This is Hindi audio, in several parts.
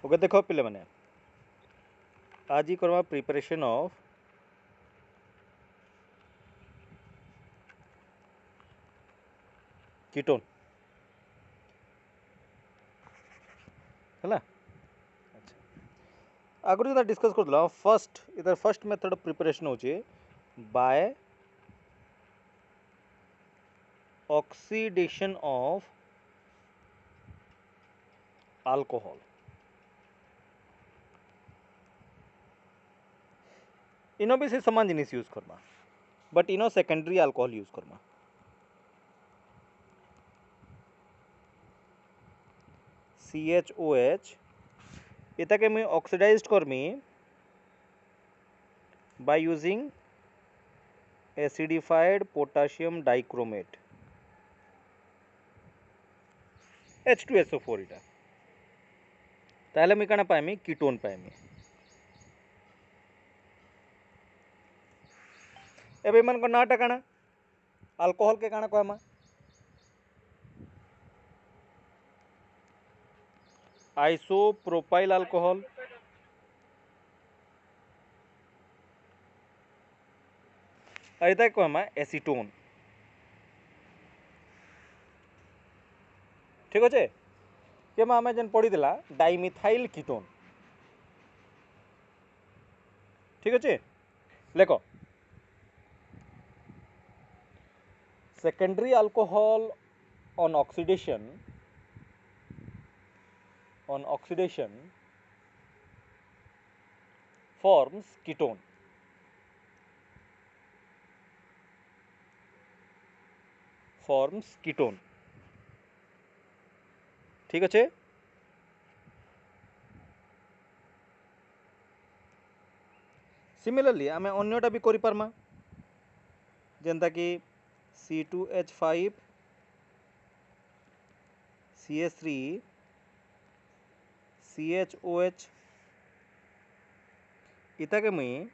ओके देख पे मैंने आज ही करवा प्रिपरेशन ऑफ कीटोन है आगुरी जो डिस्कस कर फर्स्ट इधर फर्स्ट मेथड ऑफ प्रिपरेशन होचे बाय ऑक्सीडेशन ऑफ अल्कोहल इनो भी से समान जिनिस यूज करना but Eno secondary alcohol use करना CHOH इताके मैं oxidised Karmi by using acidified potassium dichromate H2SO4 इटा ताहले मैं कना पाएमी कीटोन पाएमी एबे मन को नाटा कना अल्कोहल के कना कहमा आइसोप्रोपाइल अल्कोहल अरिता कहमा एसीटोन ठीक अच्छे केमा आमे जन पढ़ी देला डाइमिथाइल कीटोन ठीक अच्छे लेको secondary alcohol on oxidation forms ketone ठीक अच्छे सिमिलरली आमे अन्यटा भी करि पारमा जेंता कि C2H5 CH3 CHOH इताके मुई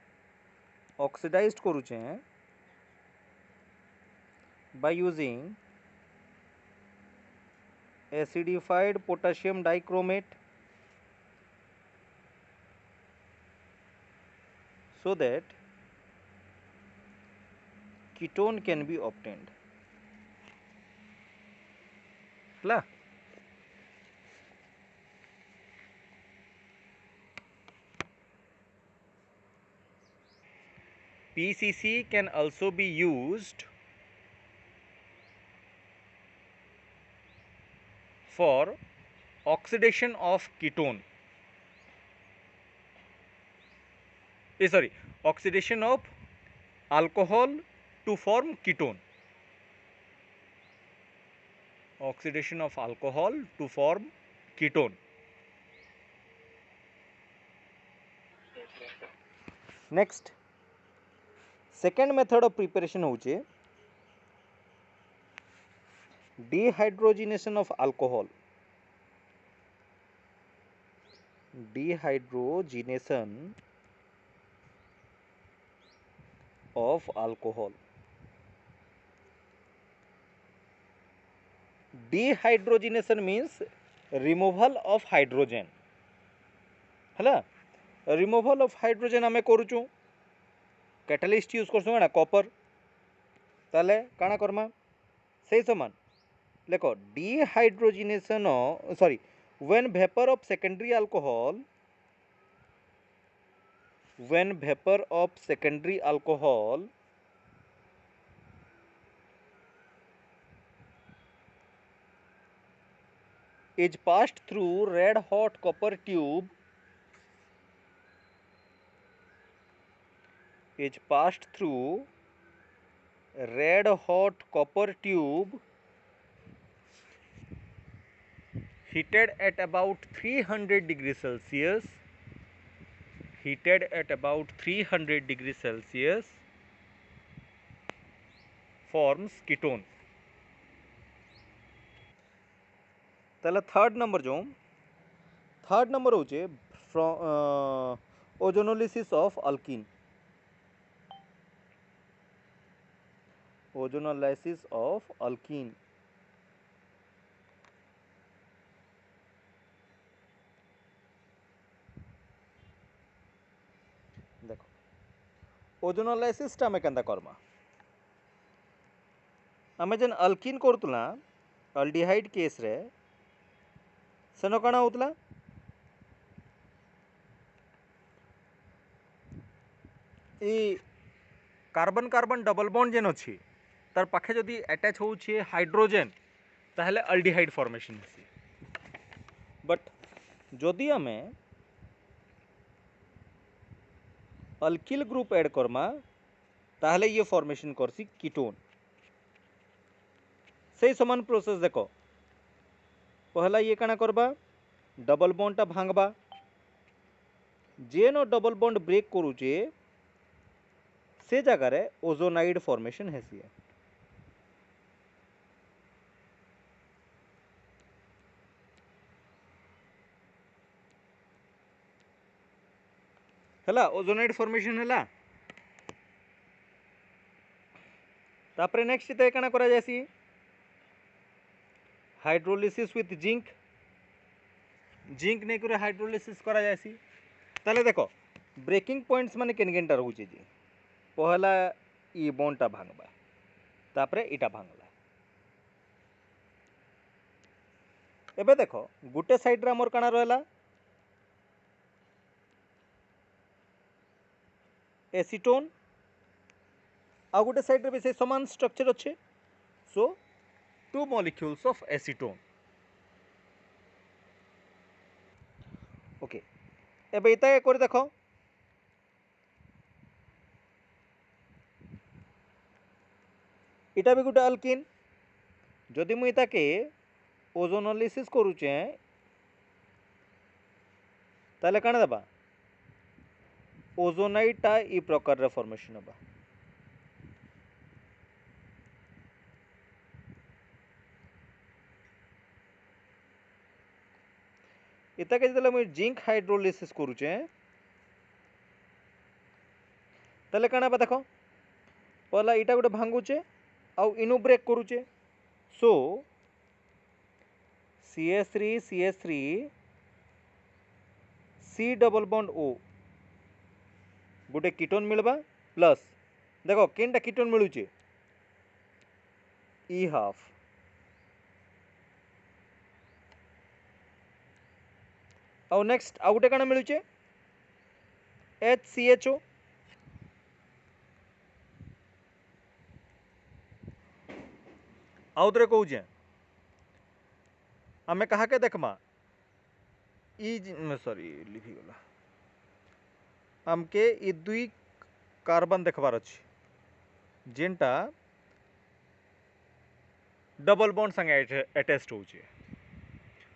ऑक्सीडाइज्ड करूचे by using acidified potassium dichromate so that ketone can be obtained ला PCC can also be used for oxidation of ketone oxidation of alcohol to form ketone next second method of preparation होचे dehydrogenation of alcohol dehydrogenation means removal of hydrogen है रिमूवल ऑफ हाइड्रोजन आम करुचु कैटालिस्ट यूज करसु ना कॉपर ताले काना करमा से समान देखो dehydrogenation when vapour of secondary alcohol is passed through red hot copper tube heated at about 300 degrees Celsius forms ketone ताले थर्ड नंबर होचे ओजोनोलिसिस ऑफ अल्कीन ओजोनोलाइसिस आम के करमा आम जेन अल्किन करूला अल्डिहाइड केस रे सेन कण होता कार्बन कार्बन डबल बॉन्ड जेन अच्छी तार पाखे जदि अटैच होउछे हाइड्रोजेन ताहले अल्डिहाइड फॉर्मेशन हेसी बट जदि आमे अल्किल ग्रुप ऐड करमा ताहले ये फॉर्मेशन करसी कीटोन से समान प्रोसेस देखो पहला ये काना करबा डबल बॉन्ड टा भांगबा जेन डबल बॉन्ड ब्रेक करूचे से जगार ओजोनाइड फॉर्मेशन हेसी है ओजोनाइड फॉर्मेशन है तापरे नेक्स्ट तो काना करा जासी हाइड्रोलिसिस विथ जिंक जिंक नहीं करे हाइड्रोलिसिस करा जासी ताले देखो ब्रेकिंग पॉइंट्स माने केन केनटा रहउचे जी पहला ई बॉन्डटा भांगबा तापरे इटा भांगला एबे देखो गुटे साइड रे हमर काना रहला एसीटोन आ गोटे साइड रे से समान स्ट्रक्चर अच्छे so two molecules of acetone okay एबे इता कर देखो इटा भी गोटे अल्किन जदि मुई ताके ओजोनोलिसिस करूचे ताले काना देबा ओजोनाइडटा ई प्रकार रे फॉर्मेशन होबा इताके जदि मुई जिंक हाइड्रोलिसिस करूचे ताले काना बा देखो पहला इटा गोटे भांगुचे आउ इनु ब्रेक करूचे सो CH3 C double bond O गोटे कीटोन मिलबा प्लस देखो केनटा कीटोन मिलुचे E हाफ आउ नेक्स्ट आउ गोटे काना मिलुचे HCHO आउ थे कहूचे आमे कहा के देखमा ई सॉरी लिखीगला आमके ई दुई कार्बन देखबार अच्छी जेनटा डबल बॉन्ड संगे अटैच्ड होचे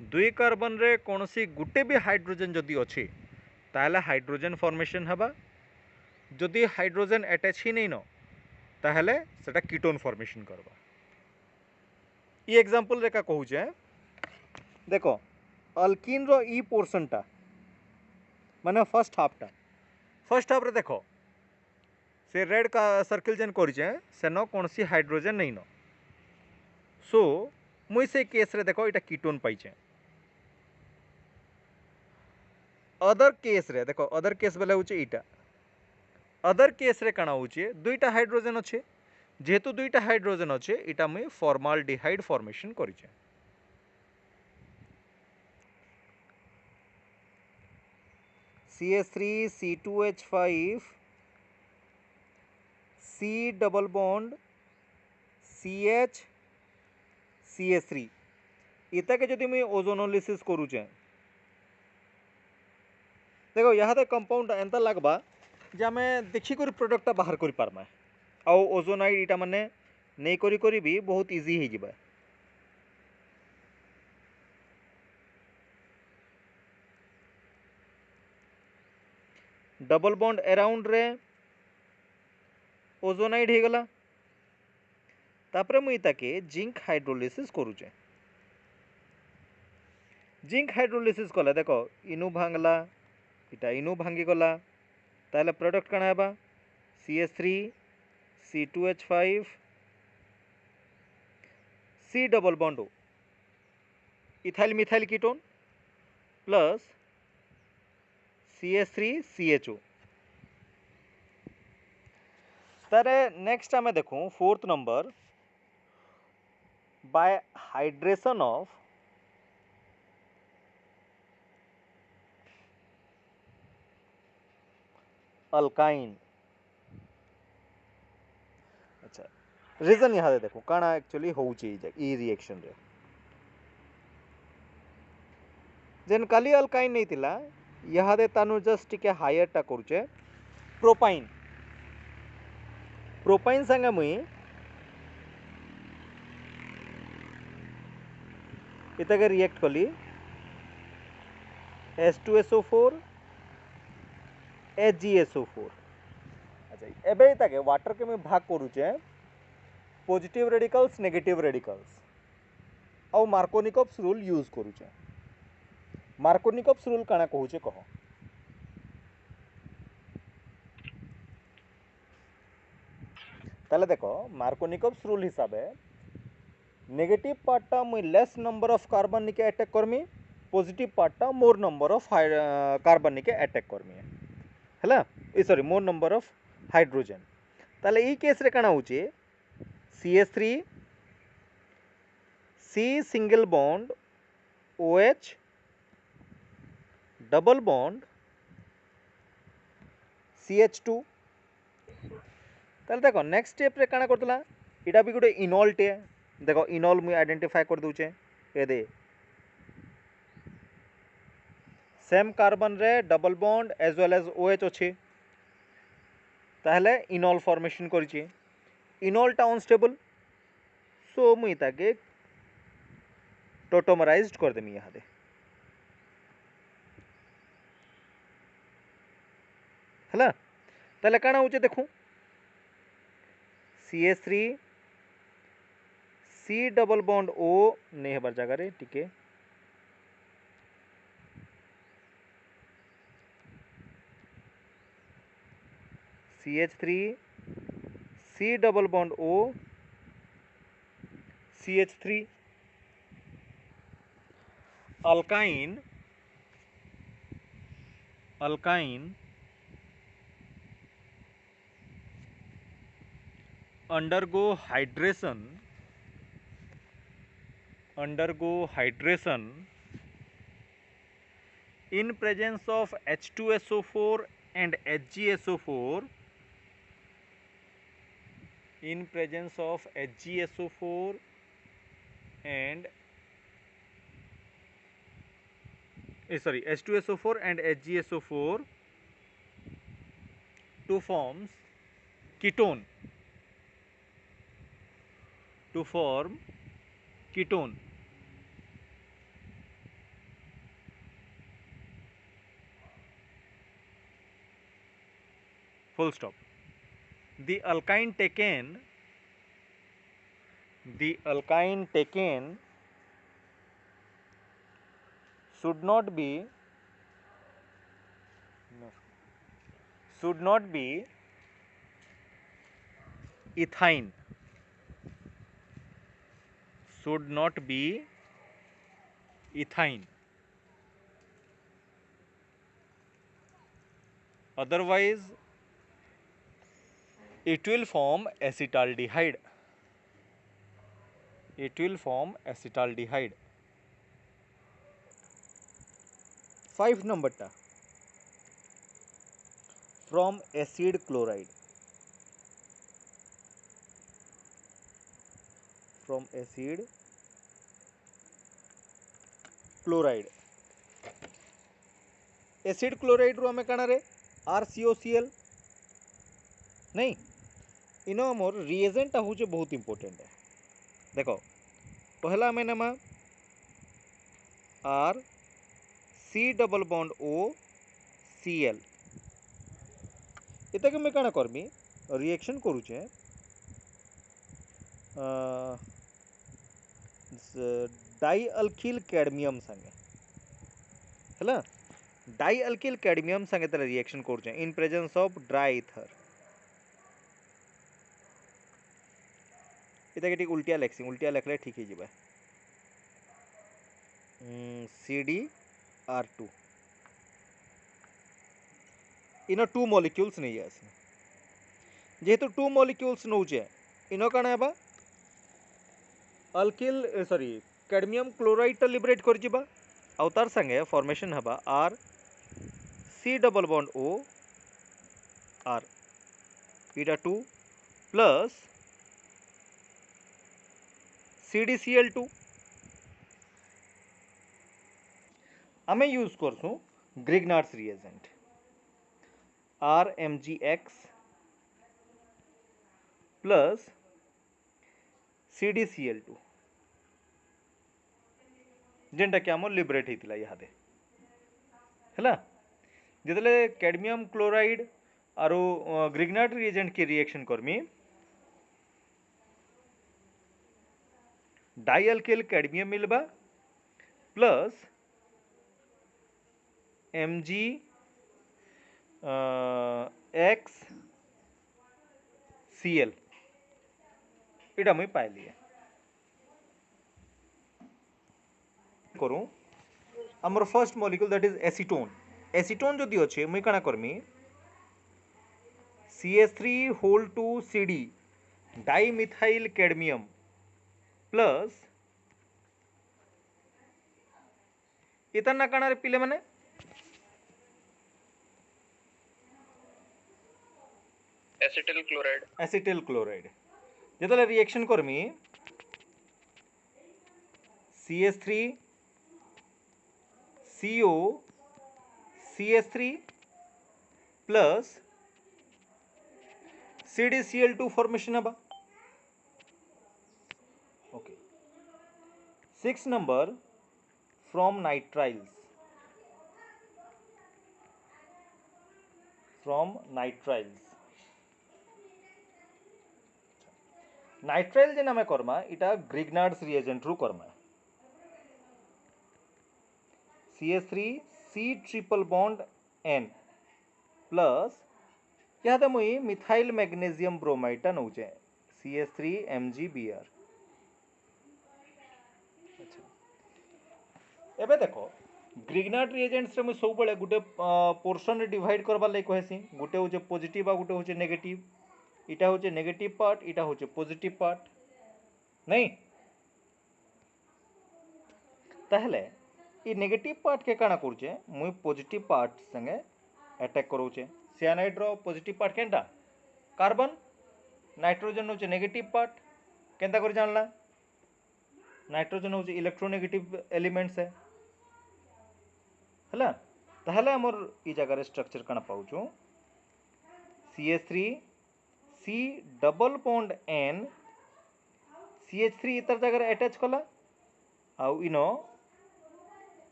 दुई कार्बन रे कौनसी गुटे भी हाइड्रोजन जदि अच्छी ताहले हाइड्रोजन फॉर्मेशन हबा जदि हाइड्रोजन अटैच ही नहीं न ताहले सेटा कीटोन फॉर्मेशन करबा ये एग्जांपल रे का कहूचे देखो अल्किन रो ई पोर्शनटा माने फर्स्ट हाफ रे देखो से रेड का सर्किल जेन करिचे सेनो कौनसी हाइड्रोजन नहीं न सो मुई से केस रे देखो इटा कीटोन पाइचे अदर केस रे देखो अदर केस बेले होचे इटा अदर केस रे काना होचे दुईटा हाइड्रोजन अच्छे जेहेतु दुईटा हाइड्रोजन अच्छे इटा मुई फॉर्माल्डिहाइड फॉर्मेशन करिचे CH3 C2H5 C double bond CH CH3 इता के जदि मुई ओजोनोलिसिस करूचे देखो यहाँ तो कंपाउंड एंता लगबा जे आमे देखी कर प्रोडक्टटा बाहर कर पारमा आउ ओजोनाइड इटा माने नहीं करी भी बहुत इजी हो जिबा डबल बॉन्ड अराउंड रे ओजोनाइड हो गला तापरे मुई ताके जिंक हाइड्रोलिसिस करूचे जिंक हाइड्रोलिसिस कले देखो इनु भांगला इटा इनु भांगी गला ताहले प्रोडक्ट काना हेबा CH3 C2H5 C double bond O ethyl methyl ketone plus CH3 CHO तारे नेक्स्ट आमे देखूँ fourth number by hydration of alkyne. अच्छा रीजन यहाँ देखो काना एक्चुअली होउची ई रिएक्शन रे जेन काली अल्काइन नहीं थिला यहाँ दे तानु जस्ट टिके हायर टा करूचे प्रोपाइन प्रोपाइन संगे मुई इतके रिएक्ट कली H2SO4 HgSO4। अच्छा एबे ताके वाटर के मैं भाग करूचे पॉजिटिव रेडिकल्स नेगेटिव रेडिकल्स आउ मार्कोनिकॉप्स रूल यूज करूचे। मार्कोनिकॉप्स रूल काना कहूचे कह ताले देखो मार्कोनिकॉप्स रूल हिसाबे नेगेटिव पार्टा मुई लेस नंबर ऑफ कार्बन निके अटैक करमी पॉजिटिव पार्टा मोर नंबर ऑफ कार्बन निके अटैक करमी हैला sorry more number of hydrogen ताले ई केस रे काना होची CH3 C single bond OH double bond CH2 ताले देखो नेक्स्ट स्टेप रे काना करतला इटा भी गोटे इनॉल टे देखो इनॉल मुई आइडेंटिफाई कर दूचे ए दे सेम कार्बन रे double bond as well as OH अच्छी ताहले इनॉल फॉर्मेशन करिछि इनॉल टा अनस्टेबल सो मुई ताके टोटोमराइज्ड कर देमी यहाँ दे हैला ताहले काना होचे देखूं CH3 C double bond O नहीं हेबार जगह रे टिके CH3 C double bond O CH3 alkyne alkyne undergo hydration in presence of H2SO4 and HgSO4 in presence of HgSO4 and H2SO4 and HgSO4 to form ketone full stop the alkyne taken should not be ethyne otherwise it will form acetaldehyde 5 number ta from acid chloride acid chloride रू आमे काना रे RCOCl नहीं इनो मोर रिएजेंट टा होचे बहुत इंपोर्टेंट है देखो पहला में नमा R C double bond O Cl इतके मैं काना करमी रिएक्शन करूचे डाई अल्किल कैडमियम संगे हैला डाई अल्किल कैडमियम संगे तेरे रिएक्शन करूचे in presence of dry ether इतके ठीक उल्टिया लेखले ठीक ही जिबा CdR2 इन 2 मॉलिक्यूल्स नहीं है जेहेतु टू मॉलिक्यूल्स नौचे इन कण है alkyl sorry cadmium chloride liberate कर आउ तार संगे फॉर्मेशन हबा R C double bond O R इटा 2 प्लस CdCl2 आमे यूज करसु Grignard's reagent RMgX plus CdCl2 जेनटा कि आम लिबरेट होता इहादे है जिते कैडमियम क्लोराइड आरो ग्रिग्नार्ड रिएजेंट की रिएक्शन करमी डाईअल्किल कैडमियम मिलबा प्लस MgXCl इटा मुई पाइली करूँ आमर first molecule that is acetone acetone जदि अच्छे मुई काना करमी CH3 CD dimethyl cadmium plus इतना काना पिले माने एसिटिल क्लोराइड जिते रिएक्शन करमी CH3 CO CH3 plus CdCl2 formation हबा okay 6 number from nitriles nitrile जेन आमे करमा इटा ग्रिग्नार्ड्स रिएजेंट रु करमा CH3 C triple bond N plus यहाँ मुई मिथाइल मैग्नेशियम ब्रोमाइड टा नौचे CH3 MgBr अच्छा एबे देखो ग्रिग्नार्ड रिएजेंट्स रे मुई सब बेले गुटे पोर्शन रे डिवाइड करबा लाइक कहसी गुटे होचे पॉजिटिव आ गुटे होचे नेगेटिव इटा होचे नेगेटिव पार्ट इटा होचे पॉजिटिव पार्ट नहीं ताहले ई नेगेटिव पार्ट के काना करूचे मुई पॉजिटिव पार्ट संगे अटैक करूचे सियानाइड रो पॉजिटिव पार्ट केनटा कार्बन नाइट्रोजन होचे नेगेटिव पार्ट केनता कर जानला नाइट्रोजन होचे इलेक्ट्रोनेगेटिव एलिमेंट्स है हला ताहले हमर ई जगह स्ट्रक्चर काना पाउछु CH3 C double bond N CH3 इतर जगह अटैच कला आउ इनो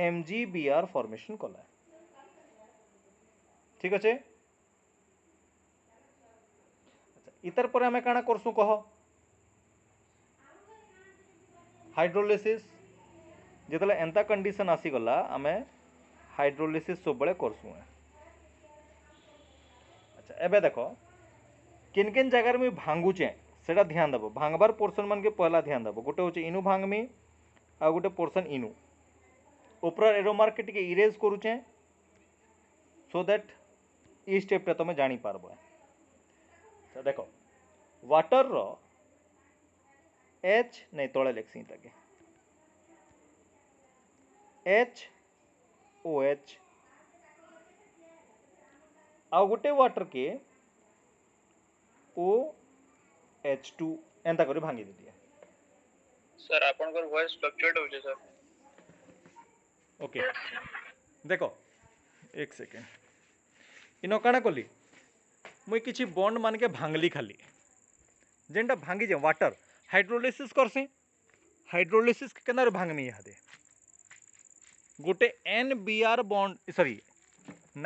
MgBr फॉर्मेशन कला ठीक अच्छे इतर पर आमे काना करसु कह हाइड्रोलिसिस जितले एंता कंडीशन आसी गला आमे हाइड्रोलिसिस सब बळे करसु अच्छा एबे देखो किन किन जगह में भांगुचे सेटा ध्यान देबो भांगबार पोर्शन मन के पहला ध्यान देबो गोटे होचे इनु भांगमी आ गोटे पोर्शन इनु ऊपर एरो मार्क के टिके इरेज करूचे सो दैट ई स्टेप टा तमे जानी पारबो तो देखो वाटर रो H नहीं तळे लेखसी ताके HOH आ गोटे वाटर के OH2 एंता करी भांगी देती है सर आपनकर वॉइस फ्लक्चुएट होचे सर ओके देखो एक सेकेंड इनो काना कली मुई किछि बॉन्ड मान के भांगली खाली जेनटा भांगी जे वाटर हाइड्रोलिसिस करसी हाइड्रोलिसिस के केनार भांगमी यादे गोटे NBr bond sorry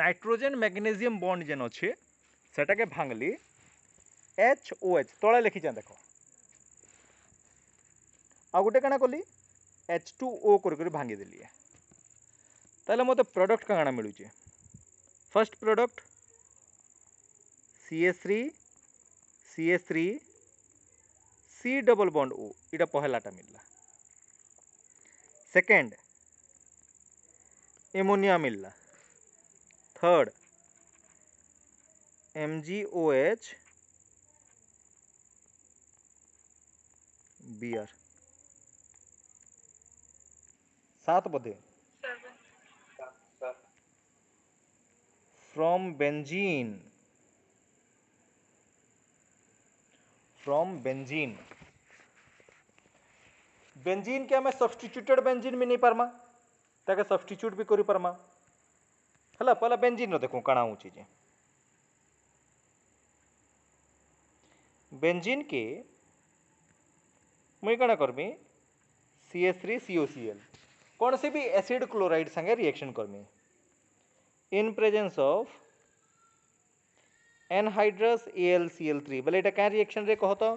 nitrogen magnesium bond जेन अच्छे सेटा के भांगली HOH तले लिखी देखो आ गोटे काना कली H2O कर भांगी देली ताले मते प्रोडक्ट काना मिलुचे first product CH3 C double bond O इटा पहलाटा मिलला सेकेंड एमोनिया मिलला third MgOH Br 7 Bodhe 7 sir from benzene benzene के आम सब्स्टिट्यूटेड बेंजीन भी नहीं पार्मा ताके सब्स्टिट्यूट भी करि पार्मा हला पहला बेंजीन रो देखो काଣା होची जे बेंजीन के मुई काଣା करमी CH3COCl कौन से भी एसिड क्लोराइड संगे reaction Karmi in presence of anhydrous AlCl3 बोले एटा क्या रिएक्शन रे कहतो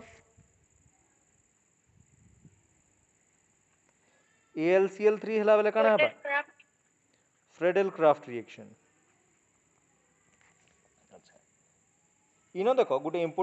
AlCl3 हला बोले काଣା हबा फ्रेडेल क्राफ्ट रिएक्शन अच्छा इनो देखो गुटे